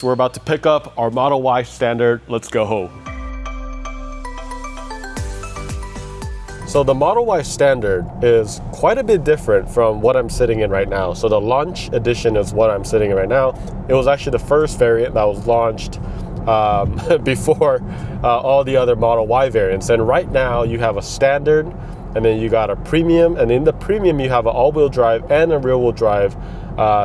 We're about to pick up our Model Y Standard. Let's go home. So the Model Y Standard is quite a bit different from what I'm sitting in right now. So the launch edition is what I'm sitting in right now. It was actually the first variant that was launched before all the other Model Y variants. And right now you have a Standard, and then you got a Premium, and in the Premium you have an all-wheel drive and a rear-wheel drive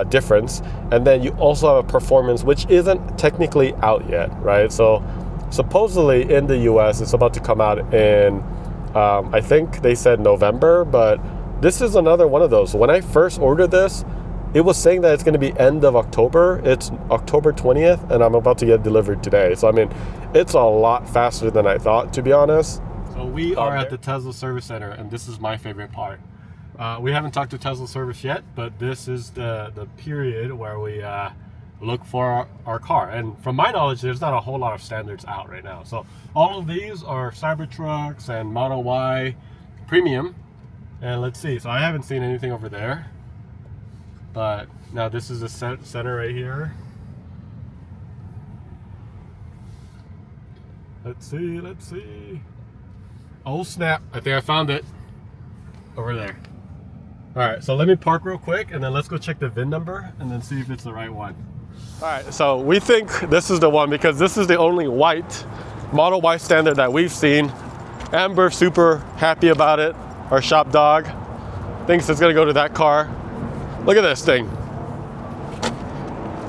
difference, and then you also have a Performance, which isn't technically out yet, right? So supposedly in the US it's about to come out in I think they said November, but this is another one of those. When I first ordered this, it was saying that it's going to be end of October. It's October 20th, and I'm about to get delivered today. So I mean, it's a lot faster than I thought, to be honest. So we are at the Tesla Service Center, and this is my favorite part. We haven't talked to Tesla Service yet, but this is the period where we look for our car. And from my knowledge, there's not a whole lot of standards out right now. So all of these are Cybertrucks and Model Y Premium. And let's see, so I haven't seen anything over there. But now this is the center right here. Let's see. Oh snap, I think I found it. Over there. All right, so let me park real quick, and then let's go check the VIN number and then see if it's the right one. All right, so we think this is the one because this is the only white Model Y Standard that we've seen. Amber's super happy about it. Our shop dog thinks it's gonna go to that car. Look at this thing.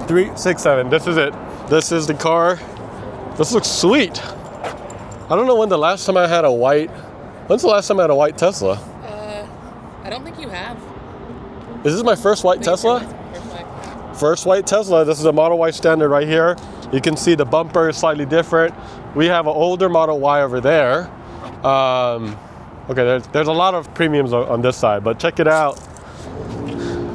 367, this is it. This is the car. This looks sweet. I don't know when the last time I had a white, when's the last time I had a white Tesla? I don't think you have. Is this my first white Tesla? First white Tesla. This is a Model Y Standard right here. You can see the bumper is slightly different. We have an older Model Y over there. Okay, there's a lot of premiums on this side, but check it out.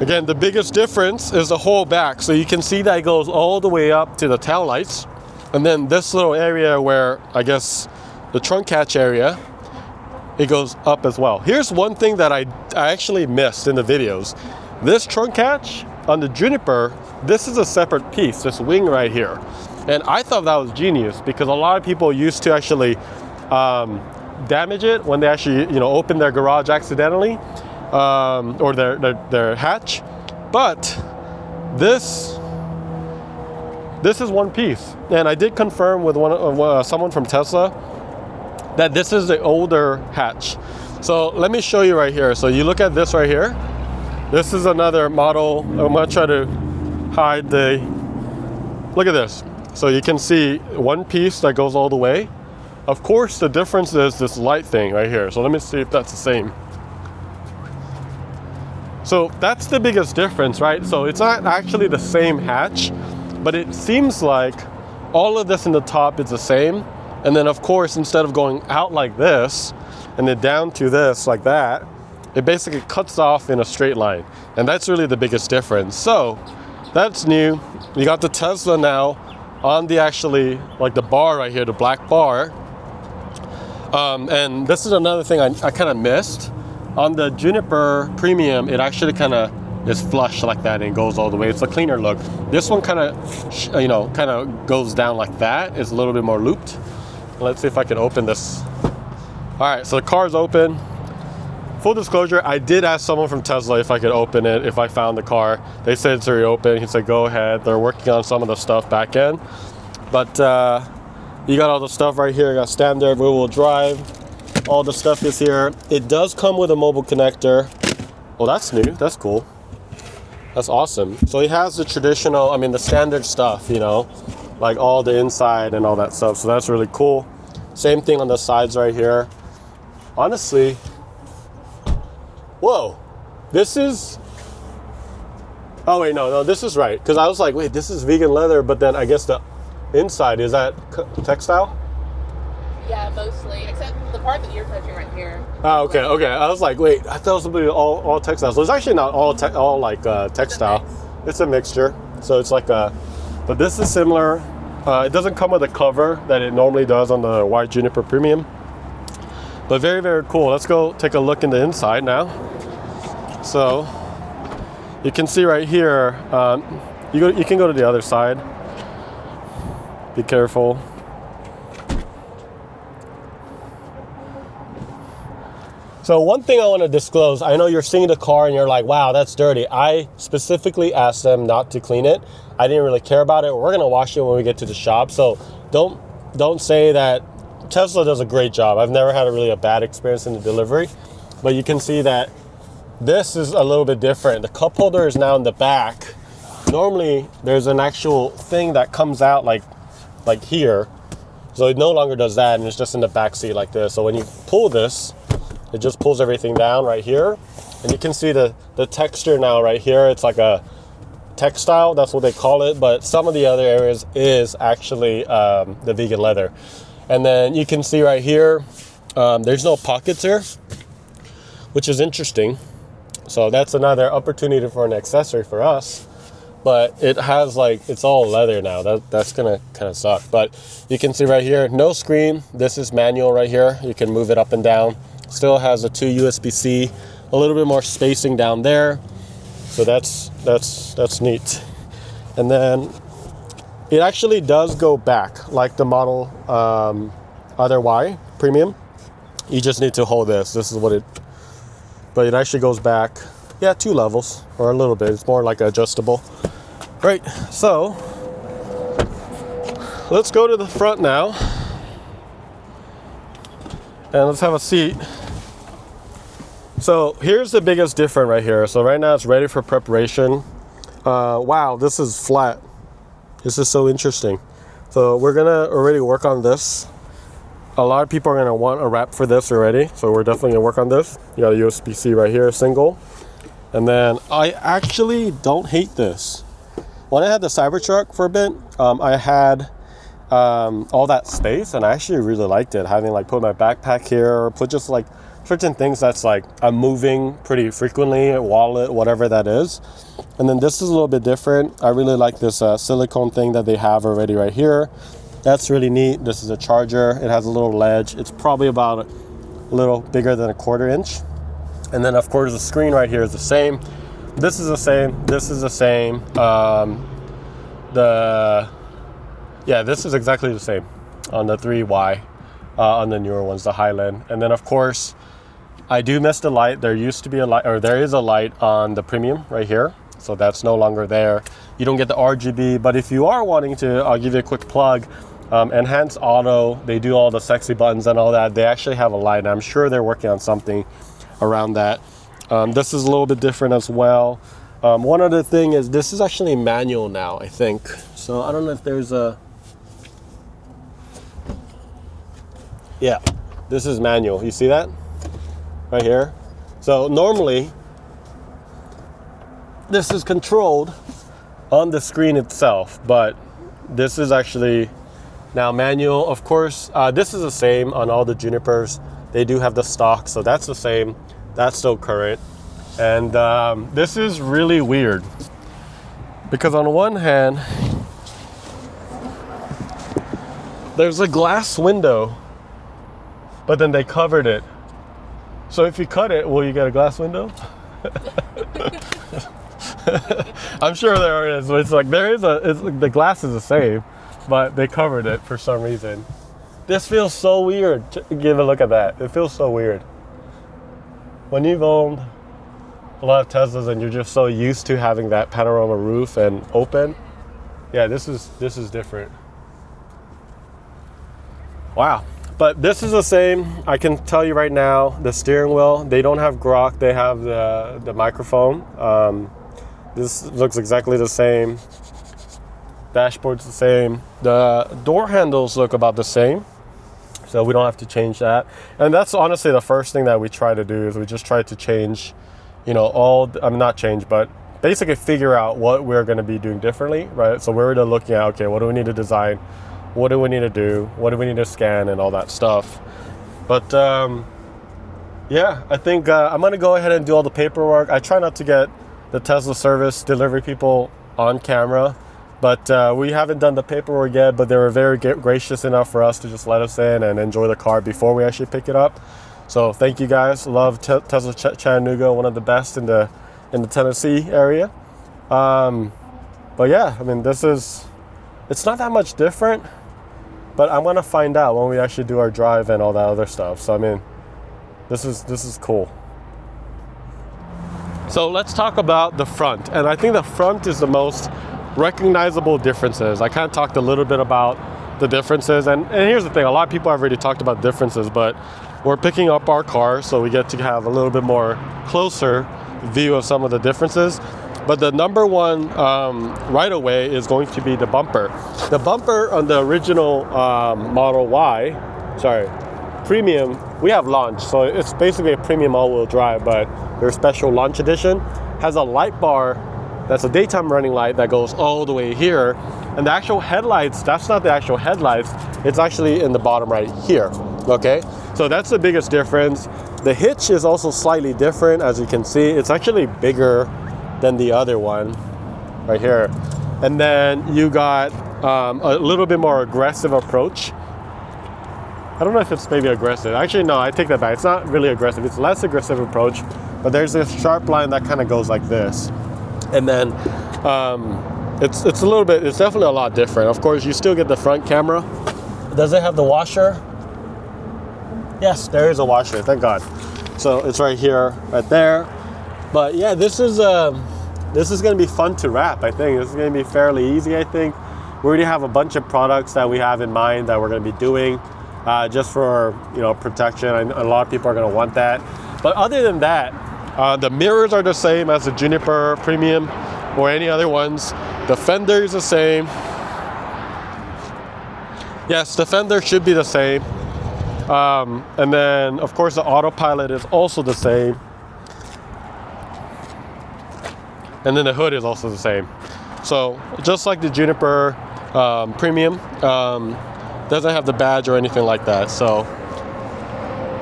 Again, the biggest difference is the whole back. So you can see that it goes all the way up to the tail lights. And then this little area where, I guess, the trunk catch area, it goes up as well. Here's one thing that I actually missed in the videos. This trunk catch on the Juniper, this is a separate piece, this wing right here. And I thought that was genius because a lot of people used to actually damage it when they actually, open their garage accidentally, or their hatch. But this is one piece. And I did confirm with someone from Tesla that this is the older hatch. So let me show you right here. So you look at this right here. This is another model. I'm gonna try to hide look at this. So you can see one piece that goes all the way. Of course, the difference is this light thing right here. So let me see if that's the same. So that's the biggest difference, right? So it's not actually the same hatch, but it seems like all of this in the top is the same. And then of course, instead of going out like this and then down to this like that, it basically cuts off in a straight line. And that's really the biggest difference. So that's new. You got the Tesla now on the actually, like the bar right here, the black bar. And this is another thing I kind of missed. On the Juniper Premium, it actually kind of is flush like that and goes all the way. It's a cleaner look. This one kind of goes down like that. It's a little bit more looped. Let's see if I can open this. All right, so the car's open. Full disclosure, I did ask someone from Tesla if I could open it, if I found the car. They said it's already open. He said, go ahead. They're working on some of the stuff back end. But you got all the stuff right here. You got standard rear-wheel drive. All the stuff is here. It does come with a mobile connector. Well, that's new. That's cool. That's awesome. So he has the traditional, the standard stuff, like all the inside and all that stuff. So that's really cool. Same thing on the sides right here. Honestly, whoa, this is, oh wait, no, this is right. Because I was like, wait, this is vegan leather, but then I guess the inside, is that textile? Yeah, mostly, except the part that you're touching right here. Oh, okay. I was like, wait, I thought it was all textile. So it's actually not all textile. It's a mixture. So it's like but this is similar. It doesn't come with a cover that it normally does on the white Juniper Premium. But very, very cool. Let's go take a look in the inside now. So you can see right here, you can go to the other side. Be careful. So one thing I want to disclose, I know you're seeing the car and you're like, wow, that's dirty. I specifically asked them not to clean it. I didn't really care about it. We're going to wash it when we get to the shop. So don't say that. Tesla does a great job. I've never had a bad experience in the delivery, but you can see that this is a little bit different. The cup holder is now in the back. Normally there's an actual thing that comes out like here. So it no longer does that, and it's just in the back seat like this. So when you pull this, it just pulls everything down right here. And you can see the texture now right here. It's like a textile, that's what they call it. But some of the other areas is actually the vegan leather. And then you can see right here, there's no pockets here, which is interesting. So that's another opportunity for an accessory for us. But it has it's all leather now. That's gonna kind of suck. But you can see right here, no screen. This is manual right here. You can move it up and down. Still has a 2 USB-C, a little bit more spacing down there. So that's neat. And then it actually does go back like the model other Y Premium. You just need to hold this. This is what it, but it actually goes back, 2 levels or a little bit. It's more like adjustable. Right, so let's go to the front now and let's have a seat. So here's the biggest difference right here. So right now it's ready for preparation. Wow, this is flat. This is so interesting. So we're gonna already work on this. A lot of people are gonna want a wrap for this already. So we're definitely gonna work on this. You got a USB-C right here, single. And then I actually don't hate this. When I had the Cybertruck for a bit, I had all that space, and I actually really liked it. Having put my backpack here, or put just certain things that's I'm moving pretty frequently, a wallet, whatever that is. And then this is a little bit different. I really like this silicone thing that they have already right here. That's really neat. This is a charger. It has a little ledge. It's probably about a little bigger than a 1/4 inch. And then of course the screen right here is the same. This is the same. This is the same. This is exactly the same on the 3Y, on the newer ones, the Highland. And then of course, I do miss the light. There used to be a light, or there is a light on the Premium right here. So that's no longer there. You don't get the RGB, but if you are wanting to, I'll give you a quick plug. Enhance Auto, they do all the sexy buttons and all that. They actually have a light. I'm sure they're working on something around that. This is a little bit different as well. One other thing is this is actually manual now, I think. So I don't know if there's a... Yeah, this is manual. You see that? Right here. So normally, this is controlled on the screen itself, but this is actually now manual. Of course, this is the same on all the Junipers. They do have the stock, so that's the same. That's still current. And this is really weird because on one hand, there's a glass window, but then they covered it. So if you cut it, will you get a glass window? I'm sure there is. It's the glass is the same, but they covered it for some reason. This feels so weird. Give a look at that. It feels so weird. When you've owned a lot of Teslas and you're just so used to having that panorama roof and open, this is different. Wow. But this is the same. I can tell you right now, the steering wheel, they don't have Grok, they have the microphone. This looks exactly the same. Dashboard's the same. The door handles look about the same, so we don't have to change that. And that's honestly the first thing that we try to do is we just try to change, not change, but basically figure out what we're going to be doing differently, right? So we're looking at, okay, what do we need to design? What do we need to do? What do we need to scan and all that stuff? But I think I'm going to go ahead and do all the paperwork. I try not to get the Tesla service delivery people on camera, but we haven't done the paperwork yet, but they were very gracious enough for us to just let us in and enjoy the car before we actually pick it up. So thank you guys. Love Tesla Chattanooga, one of the best in the Tennessee area. But yeah, I mean, it's not that much different. but I'm gonna find out when we actually do our drive and all that other stuff. So I mean, this is cool. So let's talk about the front, and I think the front is the most recognizable differences. I kind of talked a little bit about the differences, and here's the thing, a lot of people have already talked about differences, but we're picking up our car, so we get to have a little bit more closer view of some of the differences. But the number one right away is going to be the bumper. The bumper on the original Model Y, Premium, we have Launch, so it's basically a premium all-wheel drive, but their special Launch edition has a light bar that's a daytime running light that goes all the way here. And the actual headlights, that's not the actual headlights, it's actually in the bottom right here, okay? So that's the biggest difference. The hitch is also slightly different, as you can see. It's actually bigger than the other one right here. And then you got a little bit more aggressive approach. I don't know if it's maybe aggressive. Actually, no, I take that back. It's not really aggressive. It's less aggressive approach, but there's this sharp line that kind of goes like this. And then it's a little bit, it's definitely a lot different. Of course, you still get the front camera. Does it have the washer? Yes, there is a washer, thank God. So it's right here, right there. But yeah, this is gonna be fun to wrap, I think. This is gonna be fairly easy, I think. We already have a bunch of products that we have in mind that we're gonna be doing just for, you know, protection. And a lot of people are gonna want that. But other than that, the mirrors are the same as the Juniper Premium or any other ones. The fender is the same. Yes, the fender should be the same. And then, of course, the autopilot is also the same. And then the hood is also the same. So, just like the Juniper Premium, doesn't have the badge or anything like that. So,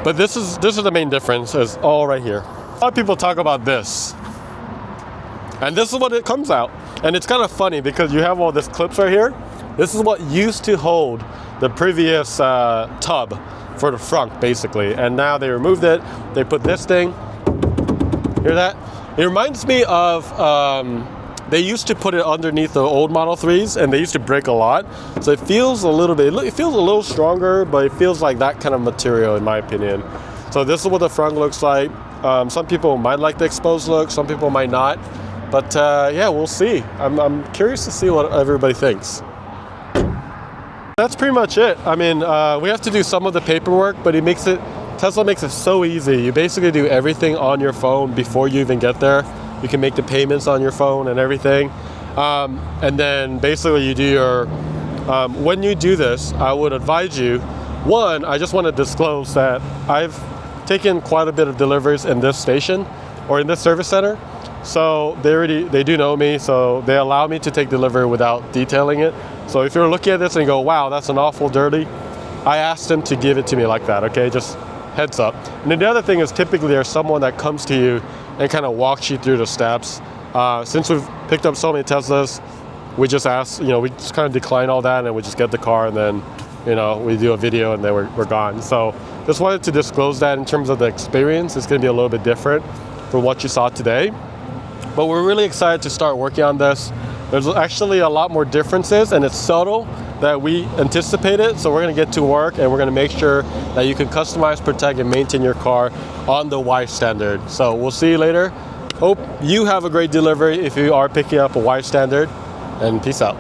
but this is the main difference, is all right here. A lot of people talk about this, and this is what it comes out. And it's kind of funny because you have all these clips right here. This is what used to hold the previous tub for the frunk, basically. And now they removed it. They put this thing. Hear that? It reminds me of, they used to put it underneath the old Model 3s, and they used to break a lot. So it feels a little bit, it feels a little stronger, but it feels like that kind of material, in my opinion. So this is what the front looks like. Some people might like the exposed look, some people might not. But yeah, we'll see. I'm curious to see what everybody thinks. That's pretty much it. I mean, we have to do some of the paperwork, but Tesla makes it so easy. You basically do everything on your phone before you even get there. You can make the payments on your phone and everything. And then basically you do your, when you do this, I would advise you, one, I just want to disclose that I've taken quite a bit of deliveries in this station or in this service center. So they do know me, so they allow me to take delivery without detailing it. So if you're looking at this and you go, wow, that's an awful dirty, I asked them to give it to me like that, okay? Just heads up. And then the other thing is typically there's someone that comes to you and kind of walks you through the steps. Since we've picked up so many Teslas, we just ask, we just kind of decline all that and we just get the car and then, we do a video and then we're gone. So just wanted to disclose that in terms of the experience. It's gonna be a little bit different from what you saw today. But we're really excited to start working on this. There's actually a lot more differences and it's subtle that we anticipated. So we're gonna get to work and we're gonna make sure that you can customize, protect, and maintain your car on the Y standard. So we'll see you later. Hope you have a great delivery if you are picking up a Y standard, and peace out.